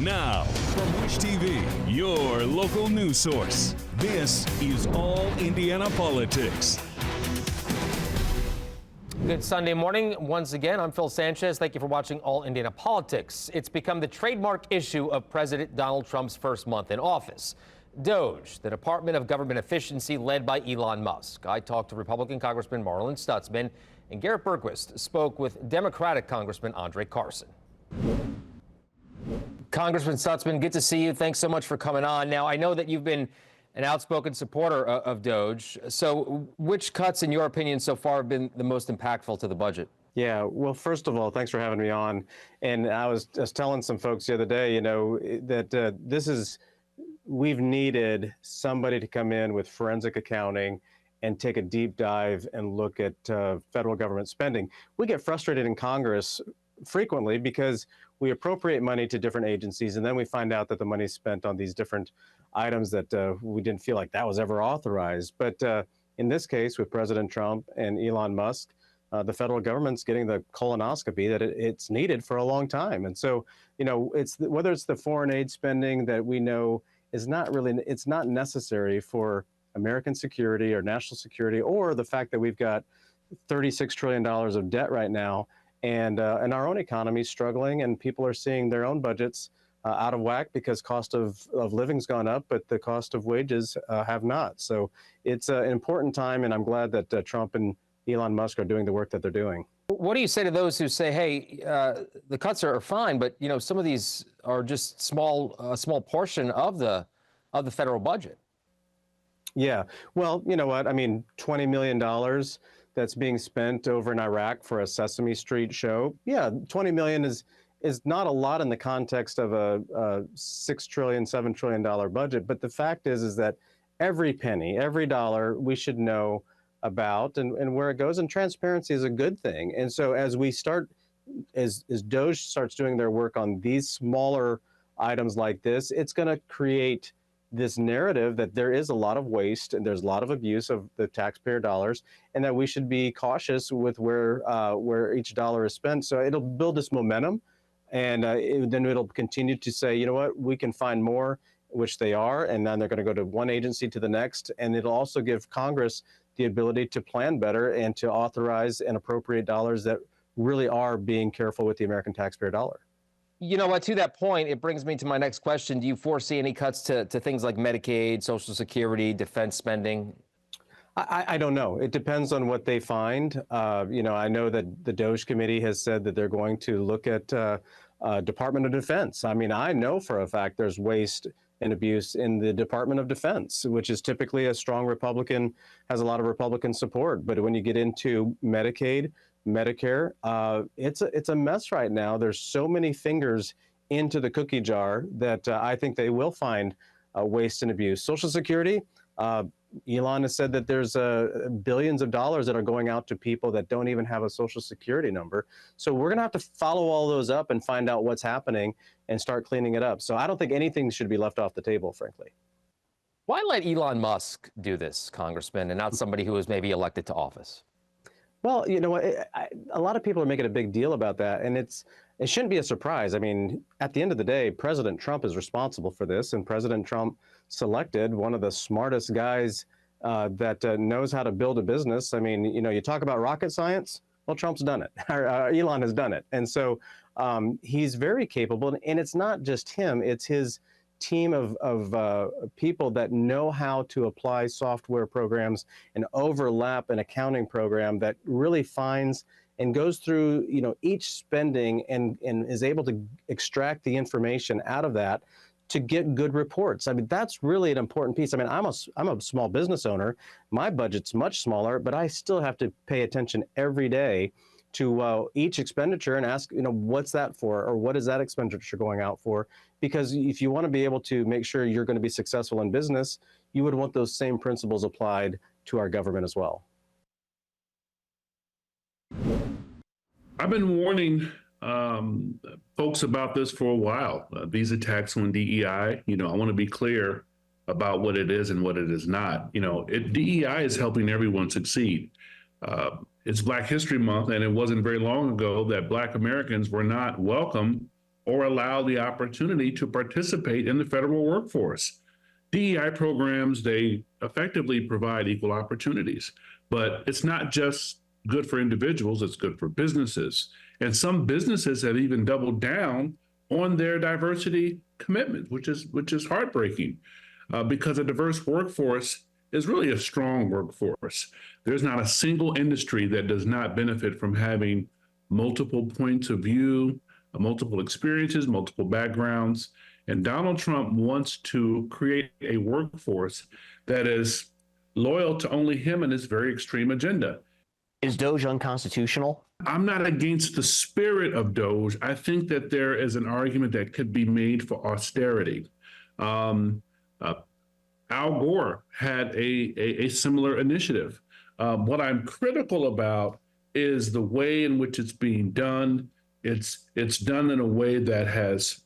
Now, from Wish TV, your local news source, this is All Indiana Politics. Good Sunday morning. Once again, I'm Phil Sanchez. Thank you for watching All Indiana Politics. It's become the trademark issue of President Donald Trump's first month in office. DOGE, the Department of Government Efficiency led by Elon Musk. I talked to Republican Congressman Stutzman, and Garrett Bergquist spoke with Democratic Congressman Carson. Congressman Stutzman, good to see you. Thanks so much for coming on. Now, I know that you've been an outspoken supporter of DOGE. So which cuts, in your opinion, so far have been the most impactful to the budget? Yeah, well, first of all, thanks for having me on. And I was just telling some folks the other day, you know, that we've needed somebody to come in with forensic accounting and take a deep dive and look at federal government spending. We get frustrated in Congress frequently because we appropriate money to different agencies, and then we find out that the money's spent on these different items that we didn't feel like that was ever authorized. But in this case, with President Trump and Elon Musk, the federal government's getting the colonoscopy that it's needed for a long time. And so, you know, whether it's the foreign aid spending that we know is it's not necessary for American security or national security, or the fact that we've got $36 trillion of debt right now, and our own economy is struggling, and people are seeing their own budgets out of whack because cost of living's gone up, but the cost of wages have not. So it's an important time, and I'm glad that Trump and Elon Musk are doing the work that they're doing. What do you say to those who say, hey, the cuts are fine, but you know, some of these are just a small portion of the federal budget? Yeah, well, you know what? I mean, $20 million that's being spent over in Iraq for a Sesame Street show. Yeah, $20 million is not a lot in the context of a $6 trillion, $7 trillion budget. But the fact is that every penny, every dollar we should know about and where it goes. And transparency is a good thing. And so as DOGE starts doing their work on these smaller items like this, it's going to create this narrative that there is a lot of waste and there's a lot of abuse of the taxpayer dollars, and that we should be cautious with where each dollar is spent. So it'll build this momentum, and then it'll continue to say, you know what, we can find more, which they are, and then they're going to go to one agency to the next, and it'll also give Congress the ability to plan better and to authorize and appropriate dollars that really are being careful with the American taxpayer dollar. You know what, to that point, it brings me to my next question. Do you foresee any cuts to things like Medicaid, Social Security, defense spending? I don't know. It depends on what they find. You know, I know that the DOGE committee has said that they're going to look at Department of Defense. I mean, I know for a fact there's waste and abuse in the Department of Defense, which is typically a strong Republican, has a lot of Republican support. But when you get into Medicaid, Medicare, it's a mess right now. There's so many fingers into the cookie jar that I think they will find waste and abuse. Social Security, Elon has said that there's billions of dollars that are going out to people that don't even have a Social Security number. So we're going to have to follow all those up and find out what's happening and start cleaning it up. So I don't think anything should be left off the table, frankly. Why let Elon Musk do this, Congressman, and not somebody who was maybe elected to office? Well, you know what, a lot of people are making a big deal about that, and it shouldn't be a surprise. I mean, at the end of the day, President Trump is responsible for this, and President Trump selected one of the smartest guys that knows how to build a business. I mean, you know, you talk about rocket science, well, Trump's done it, or Elon has done it. And so he's very capable, and it's not just him, it's his team of people that know how to apply software programs and overlap an accounting program that really finds and goes through, you know, each spending and is able to extract the information out of that to get good reports. I mean, that's really an important piece. I mean, I'm a small business owner. My budget's much smaller, but I still have to pay attention every day to each expenditure and ask, you know, what's that for, or what is that expenditure going out for? Because if you want to be able to make sure you're going to be successful in business, you would want those same principles applied to our government as well. I've been warning folks about this for a while. These attacks on DEI, you know, I want to be clear about what it is and what it is not. You know, DEI is helping everyone succeed. It's Black History Month, and it wasn't very long ago that Black Americans were not welcome or allow the opportunity to participate in the federal workforce. DEI programs, they effectively provide equal opportunities, but it's not just good for individuals, it's good for businesses. And some businesses have even doubled down on their diversity commitment, which is heartbreaking, because a diverse workforce is really a strong workforce. There's not a single industry that does not benefit from having multiple points of view, multiple experiences, multiple backgrounds. And Donald Trump wants to create a workforce that is loyal to only him and his very extreme agenda. Is DOGE unconstitutional? I'm not against the spirit of DOGE. I think that there is an argument that could be made for austerity. Al Gore had a similar initiative. What I'm critical about is the way in which it's being done. It's done in a way that has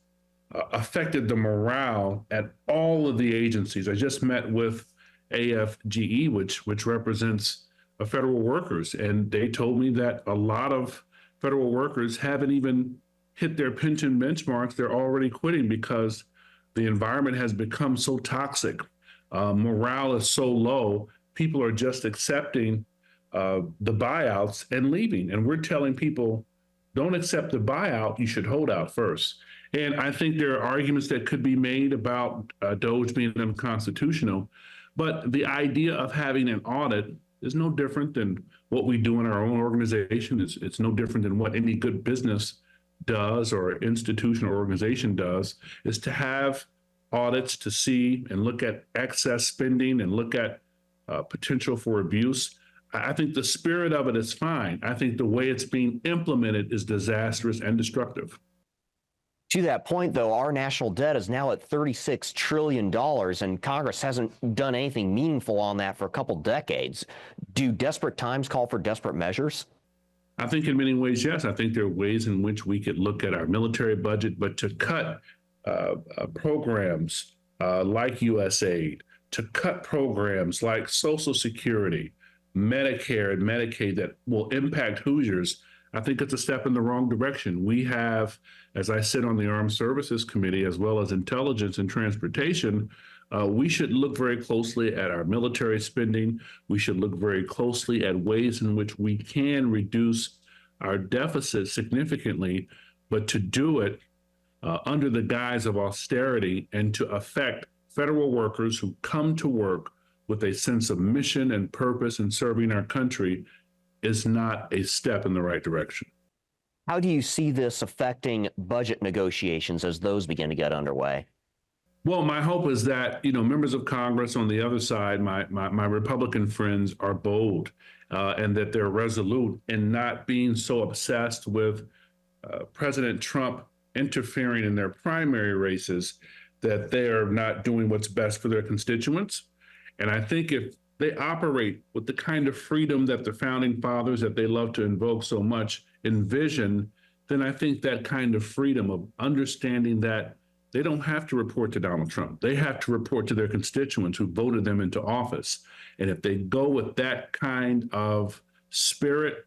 affected the morale at all of the agencies. I just met with AFGE, which represents federal workers, and they told me that a lot of federal workers haven't even hit their pension benchmarks. They're already quitting because the environment has become so toxic. Morale is so low. People are just accepting the buyouts and leaving. And we're telling people, don't accept the buyout, you should hold out first. And I think there are arguments that could be made about DOGE being unconstitutional, but the idea of having an audit is no different than what we do in our own organization. It's no different than what any good business does or institution or organization does, is to have audits to see and look at excess spending and look at potential for abuse. I think the spirit of it is fine. I think the way it's being implemented is disastrous and destructive. To that point, though, our national debt is now at $36 trillion, and Congress hasn't done anything meaningful on that for a couple decades. Do desperate times call for desperate measures? I think in many ways, yes. I think there are ways in which we could look at our military budget, but to cut programs like USAID, to cut programs like Social Security, Medicare and Medicaid that will impact Hoosiers, I think it's a step in the wrong direction. We have, as I sit on the Armed Services Committee, as well as Intelligence and Transportation, we should look very closely at our military spending. We should look very closely at ways in which we can reduce our deficit significantly, but to do it under the guise of austerity and to affect federal workers who come to work with a sense of mission and purpose in serving our country is not a step in the right direction. How do you see this affecting budget negotiations as those begin to get underway? Well, my hope is that, members of Congress on the other side, my Republican friends, are bold and that they're resolute in not being so obsessed with President Trump interfering in their primary races that they are not doing what's best for their constituents. And I think if they operate with the kind of freedom that the founding fathers that they love to invoke so much envision, then I think that kind of freedom of understanding that they don't have to report to Donald Trump. They have to report to their constituents who voted them into office. And if they go with that kind of spirit,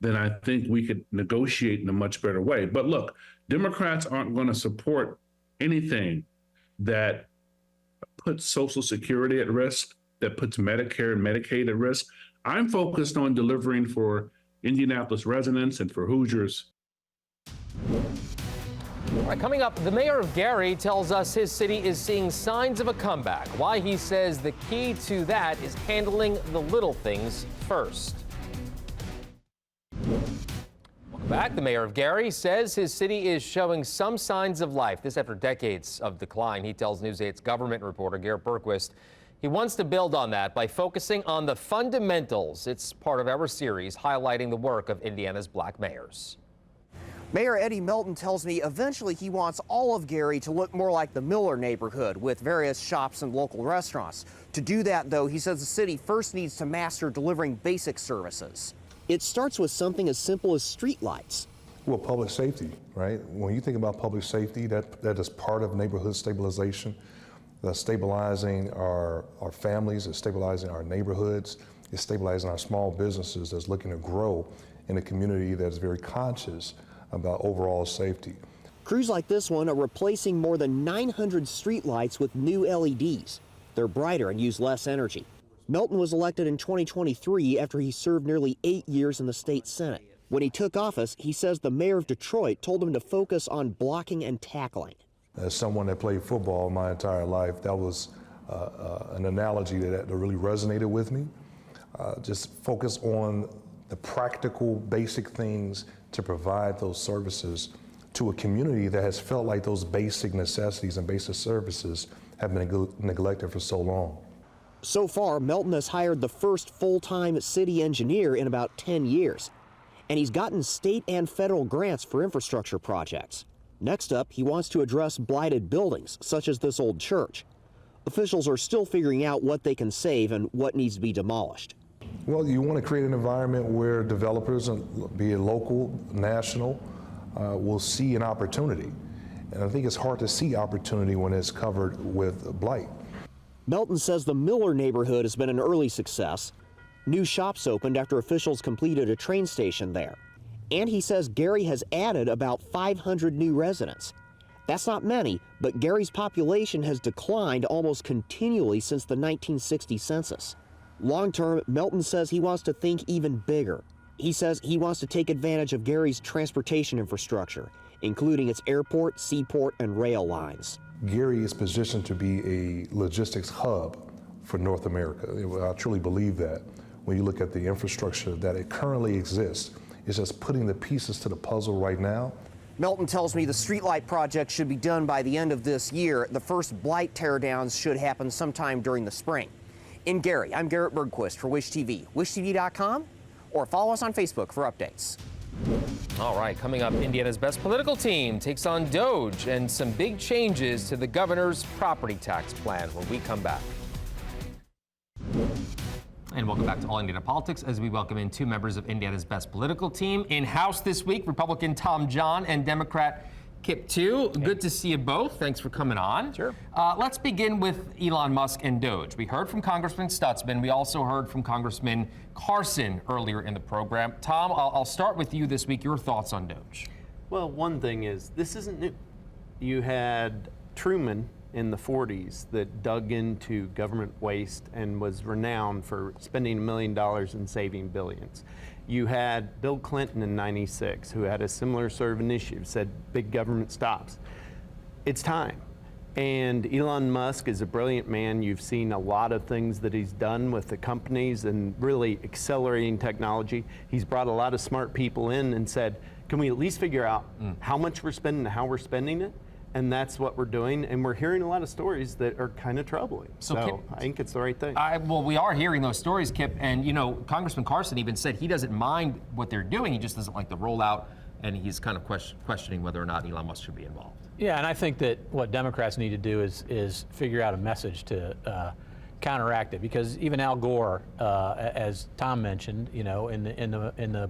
then I think we could negotiate in a much better way. But look, Democrats aren't going to support anything that puts Social Security at risk, that puts Medicare and Medicaid at risk. I'm focused on delivering for Indianapolis residents and for Hoosiers. All right, coming up, the mayor of Gary tells us his city is seeing signs of a comeback. Why he says the key to that is handling the little things first. Welcome back. The mayor of Gary says his city is showing some signs of life. This after decades of decline. He tells News 8's government reporter Garrett Bergquist he wants to build on that by focusing on the fundamentals. It's part of our series highlighting the work of Indiana's black mayors. Mayor Eddie Melton tells me eventually he wants all of Gary to look more like the Miller neighborhood with various shops and local restaurants. To do that, though, he says the city first needs to master delivering basic services. It starts with something as simple as streetlights. Well, public safety, right? When you think about public safety, that is part of neighborhood stabilization. Stabilizing our families, it's stabilizing our neighborhoods, it's stabilizing our small businesses that's looking to grow in a community that is very conscious about overall safety. Crews like this one are replacing more than 900 streetlights with new LEDs. They're brighter and use less energy. Melton was elected in 2023 after he served nearly 8 years in the state Senate. When he took office, he says the mayor of Detroit told him to focus on blocking and tackling. As someone that played football my entire life, that was an analogy that really resonated with me. Just focus on the practical, basic things to provide those services to a community that has felt like those basic necessities and basic services have been neglected for so long. So far, Melton has hired the first full-time city engineer in about 10 years. And he's gotten state and federal grants for infrastructure projects. Next up, he wants to address blighted buildings, such as this old church. Officials are still figuring out what they can save and what needs to be demolished. Well, you want to create an environment where developers, be it local, national, will see an opportunity. And I think it's hard to see opportunity when it's covered with blight. Melton says the Miller neighborhood has been an early success. New shops opened after officials completed a train station there. And he says Gary has added about 500 new residents. That's not many, but Gary's population has declined almost continually since the 1960 census. Long-term, Melton says he wants to think even bigger. He says he wants to take advantage of Gary's transportation infrastructure, including its airport, seaport, and rail lines. Gary is positioned to be a logistics hub for North America. I truly believe that. When you look at the infrastructure that it currently exists, it's just putting the pieces to the puzzle right now. Melton tells me the streetlight project should be done by the end of this year. The first blight teardowns should happen sometime during the spring. In Gary, I'm Garrett Bergquist for Wish TV, wishtv.com, or follow us on Facebook for updates. All right, coming up, Indiana's best political team takes on DOGE and some big changes to the governor's property tax plan when we come back. And welcome back to All Indiana Politics as we welcome in two members of Indiana's best political team. In-house this week, Republican Tom John and Democrat Kip Tu. Good to see you both. Thanks for coming on. Sure. Let's begin with Elon Musk and DOGE. We heard from Congressman Stutzman. We also heard from Congressman Carson earlier in the program. Tom, I'll start with you this week. Your thoughts on DOGE? Well, one thing is, this isn't new. You had Truman in the 40s that dug into government waste and was renowned for spending $1 million and saving billions. You had Bill Clinton in '96 who had a similar sort of initiative, said big government stops. It's time. And Elon Musk is a brilliant man. You've seen a lot of things that he's done with the companies and really accelerating technology. He's brought a lot of smart people in and said, can we at least figure out how much we're spending and how we're spending it? And that's what we're doing, and we're hearing a lot of stories that are kind of troubling. So Kip, I think it's the right thing. Well, we are hearing those stories, Kip, and you know, Congressman Carson even said he doesn't mind what they're doing, he just doesn't like the rollout, and he's kind of questioning whether or not Elon Musk should be involved. Yeah, and I think that what Democrats need to do is figure out a message to counteract it, because even Al Gore, as Tom mentioned, you know, in the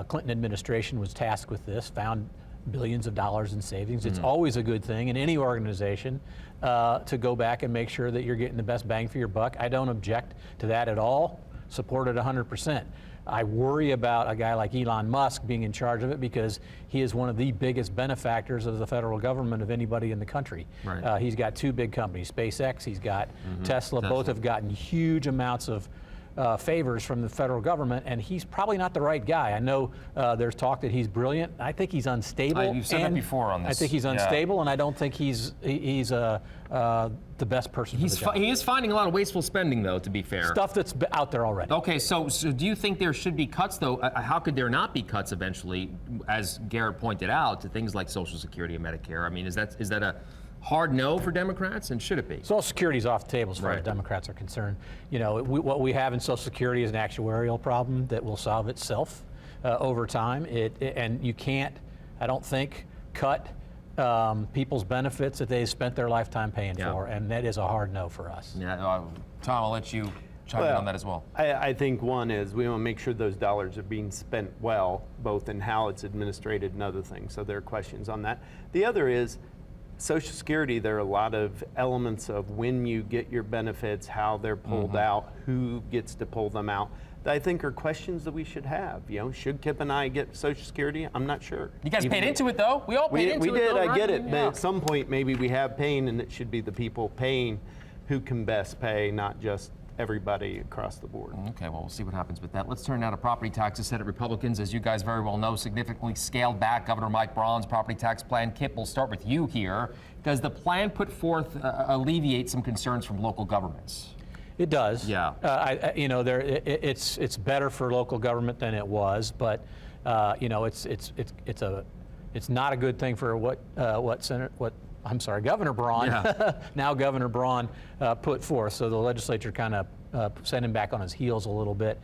Clinton administration was tasked with this, found billions of dollars in savings. It's always a good thing in any organization to go back and make sure that you're getting the best bang for your buck. I don't object to that at all. Support it 100%. I worry about a guy like Elon Musk being in charge of it because he is one of the biggest benefactors of the federal government of anybody in the country. Right. He's got two big companies, SpaceX, he's got Tesla. Both have gotten huge amounts of favors from the federal government, and he's probably not the right guy. I know there's talk that he's brilliant. I think he's unstable. You've said that before on this. I think he's unstable, and I don't think he's the best person for the job. He is finding a lot of wasteful spending, though, to be fair. Stuff that's out there already. Okay, so do you think there should be cuts, though? How could there not be cuts eventually, as Garrett pointed out, to things like Social Security and Medicare? I mean, is that a hard no for Democrats, and should it be? Social Security's off the table as far as Democrats are concerned. You know, what we have in Social Security is an actuarial problem that will solve itself over time. And you can't, I don't think, cut people's benefits that they've spent their lifetime paying for, and that is a hard no for us. Yeah, Tom, I'll let you chime in on that as well. I think one is we want to make sure those dollars are being spent well, both in how it's administrated and other things. So there are questions on that. The other is Social Security. There are a lot of elements of when you get your benefits, how they're pulled out, who gets to pull them out. that I think are questions that we should have. You know, should Kip and I get Social Security? I'm not sure. You guys paid into it, though. We all paid into it. We did. Though, I right? get it. Yeah. But at some point, maybe we have pain, and it should be the people paying who can best pay, not just everybody across the board. Okay, well, we'll see what happens with that. Let's turn now to property taxes. Senate Republicans, as you guys very well know, significantly scaled back Governor Mike Braun's property tax plan. Kip, we'll start with you here. Does the plan put forth alleviate some concerns from local governments? It does. Yeah. It's better for local government than it was, but it's not a good thing for what Governor Braun, now Governor Braun, put forth. So the legislature kind of sent him back on his heels a little bit.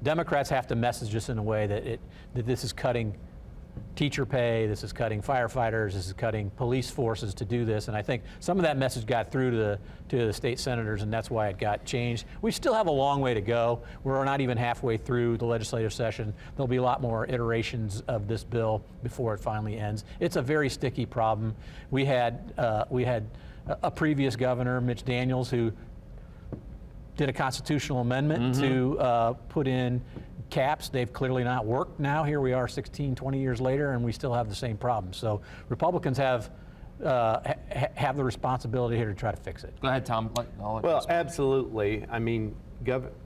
Democrats have to message this in a way that this is cutting teacher pay, this is cutting firefighters, this is cutting police forces to do this, and I think some of that message got through to the state senators, and that's why it got changed. We still have a long way to go. We're not even halfway through the legislative session. There'll be a lot more iterations of this bill before it finally ends. It's a very sticky problem. We had a previous governor, Mitch Daniels, who did a constitutional amendment to put in caps. They've clearly not worked now. Here we are 16, 20 years later, and we still have the same problem. So Republicans have the responsibility here to try to fix it. Go ahead, Tom. Well, absolutely. I mean,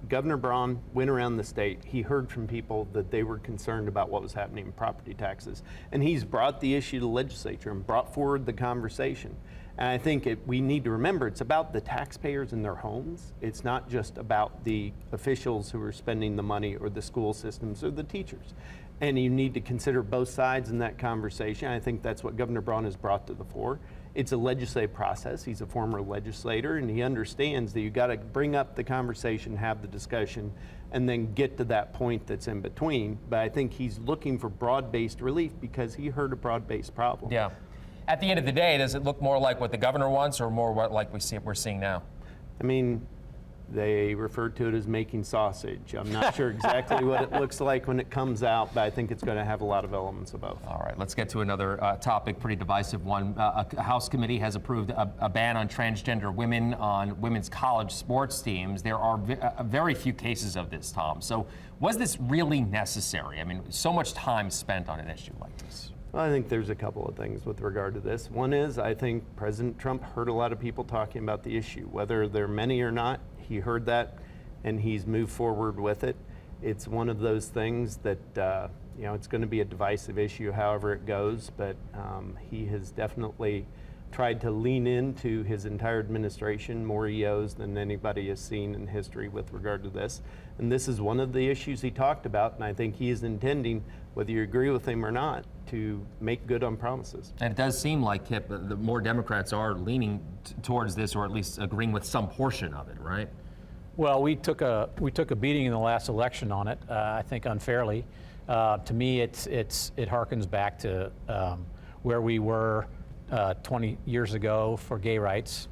Governor Braun went around the state. He heard from people that they were concerned about what was happening in property taxes. And he's brought the issue to the legislature and brought forward the conversation. And I think we need to remember it's about the taxpayers and their homes. It's not just about the officials who are spending the money or the school systems or the teachers. And you need to consider both sides in that conversation. I think that's what Governor Braun has brought to the fore. It's a legislative process. He's a former legislator, and he understands that you got to bring up the conversation, have the discussion, and then get to that point that's in between. But I think he's looking for broad-based relief because he heard a broad-based problem. Yeah. At the end of the day, does it look more like what the governor wants or more what like we're seeing now? I mean, they refer to it as making sausage. I'm not sure exactly what it looks like when it comes out, but I think it's going to have a lot of elements of both. All right, let's get to another topic, pretty divisive one. A House committee has approved a ban on transgender women on women's college sports teams. There are very few cases of this, Tom. So was this really necessary? I mean, so much time spent on an issue like this. Well, I think there's a couple of things with regard to this. One is I think President Trump heard a lot of people talking about the issue. Whether they're many or not, he heard that and he's moved forward with it. It's one of those things that, it's going to be a divisive issue however it goes, but he has definitely tried to lean into his entire administration, more EOs than anybody has seen in history with regard to this. And this is one of the issues he talked about, and I think he is intending, whether you agree with him or not, to make good on promises. And it does seem like, Kip, the more Democrats are leaning towards this, or at least agreeing with some portion of it, right? Well, we took a beating in the last election on it, I think unfairly. To me, it harkens back to where we were 20 years ago for gay rights.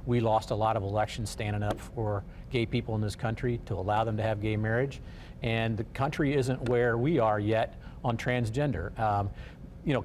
We lost a lot of elections standing up for gay people in this country to allow them to have gay marriage. And the country isn't where we are yet on transgender.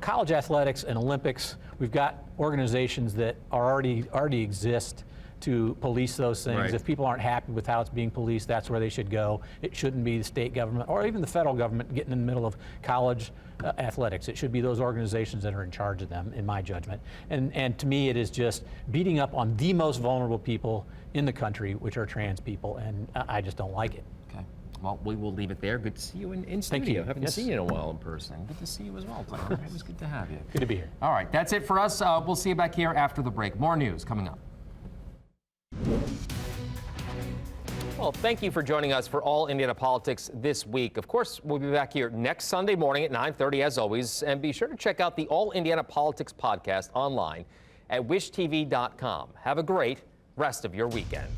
College athletics and Olympics, we've got organizations that already exist to police those things. Right. If people aren't happy with how it's being policed, that's where they should go. It shouldn't be the state government or even the federal government getting in the middle of college athletics. It should be those organizations that are in charge of them, in my judgment. And to me, it is just beating up on the most vulnerable people in the country, which are trans people, and I just don't like it. Okay. Well, we will leave it there. Good to see you in studio. Thank you. Haven't Yes. seen you in a while in person. Good to see you as well, Tom. It was good to have you. Good to be here. All right, that's it for us. We'll see you back here after the break. More news coming up. Well, thank you for joining us for All Indiana Politics this week. Of course, we'll be back here next Sunday morning at 9:30 as always. And be sure to check out the All Indiana Politics podcast online at wishtv.com. Have a great rest of your weekend.